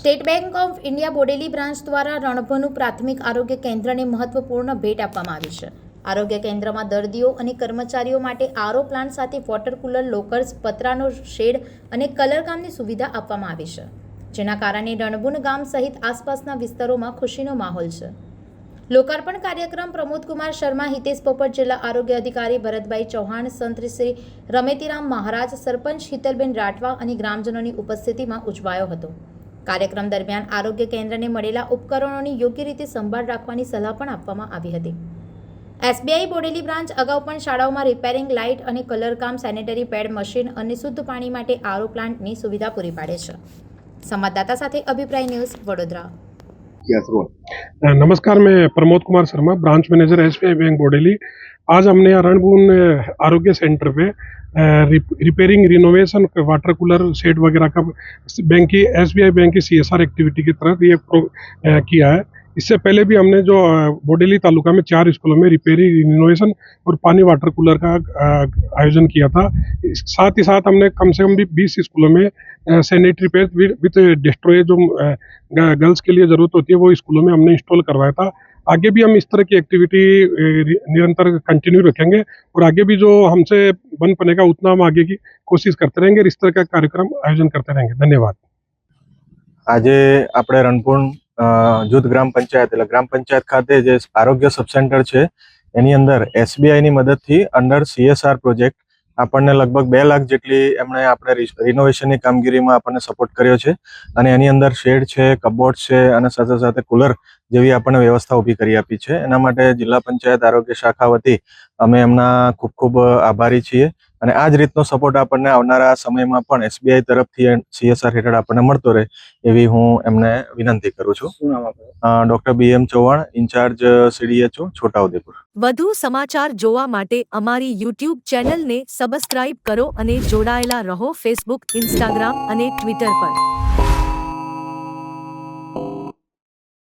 State bank of India Bodeli branch દ્વારા રણભનુ પ્રાથમિક આરોગ્ય કેન્દ્રને મહત્વપૂર્ણ ભેટ આપવામાં આવી છે। આરોગ્ય કેન્દ્રમાં દર્દીઓ અને કર્મચારીઓ માટે આરઓ પ્લાન્ટ સાથે વોટર કુલર, લોકર્સ, પતરાનો શેડ અને કલરકામની સુવિધા આપવામાં આવી છે, જેના કારણે રણભુન ગામ સહિત આસપાસના વિસ્તારોમાં ખુશીનો માહોલ છે। લોકાર્પણ કાર્યક્રમ પ્રમોદકુમાર શર્મા, હિતેશ પોપટ, જિલ્લા આરોગ્ય અધિકારી ભરતભાઈ ચૌહાણ, સંત શ્રી રમેતીરામ મહારાજ, સરપંચ હિતલબેન રાઠવા અને ગ્રામજનોની ઉપસ્થિતિમાં ઉજવાયો હતો। કાર્યક્રમ દરમિયાન આરોગ્ય કેન્દ્રને મળેલા ઉપકરણોની યોગ્ય રીતે સંભાળ રાખવાની સલાહ પણ આપવામાં આવી હતી। એસબીઆઈ બોડેલી બ્રાન્ચ અગાઉ પણ શાળાઓમાં રિપેરિંગ, લાઇટ અને કલરકામ, સેનેટરી પેડ મશીન અને શુદ્ધ પાણી માટે આરઓ પ્લાન્ટની સુવિધા પૂરી પાડે છે। સંવાદદાતા સાથે અભિપ્રાય ન્યૂઝ, वडोदरा। नमस्कार, मैं Pramod Kumar Sharma, branch manager SBI bank Bodeli. आज हमने रणभून आरोग्य सेंटर पे repairing, renovation, water cooler, shed वगैरह का बैंक की एसबीआई बैंक की सीएसआर एक्टिविटी की तरह ये किया है। इससे पहले भी हमने जो बोडेली तालुका में 4 स्कूलों में रिपेयरिंग, रिनोवेशन और पानी वाटर कूलर का आयोजन किया था। साथ ही साथ हमने कम से कम भी 20 स्कूलों में सैनिटरी पैड विथ डिस्ट्रॉय जो गर्ल्स के लिए ज़रूरत होती है वो स्कूलों में हमने इंस्टॉल करवाया था। आगे भी हम इस तरह की एक्टिविटी निरंतर कंटिन्यू रखेंगे और आगे भी जो हमसे बन पड़ेगा उतना हम आगे की कोशिश करते रहेंगे और इस तरह का कार्यक्रम आयोजन करते रहेंगे। धन्यवाद। આજે આપણે રણપુર જૂથ ગ્રામ પંચાયત એટલે ગ્રામ પંચાયત ખાતે જે આરોગ્ય સબ સેન્ટર છે એની અંદર એસબીઆઈની મદદથી અંડર સીએસઆર પ્રોજેક્ટ આપણને લગભગ 2 લાખ જેટલી એમણે આપણે રિનોવેશનની કામગીરીમાં આપણને સપોર્ટ કર્યો છે અને એની અંદર શેડ છે, કબોર્ડ છે અને સાથે સાથે કુલર જેવી આપણને વ્યવસ્થા ઊભી કરી આપી છે। એના માટે જિલ્લા પંચાયત આરોગ્ય શાખા વતી અમે એમના ખૂબ ખૂબ આભારી છીએ અને આ જ રીતનો સપોર્ટ આપણને આવનારા સમયમાં પણ એસબીઆઈ તરફથી સીએસઆર હેઠળ આપણને મળતો રહે એવી હું એમને વિનંતી કરું છું। Doctor BM Chauhan, in charge CDHO, Chhota Udaipur. વધુ સમાચાર જોવા માટે અમારી યુટ્યુબ ચેનલને સબસ્ક્રાઇબ કરો અને જોડાયેલા રહો ફેસબુક, ઇન્સ્ટાગ્રામ અને ટ્વિટર પર।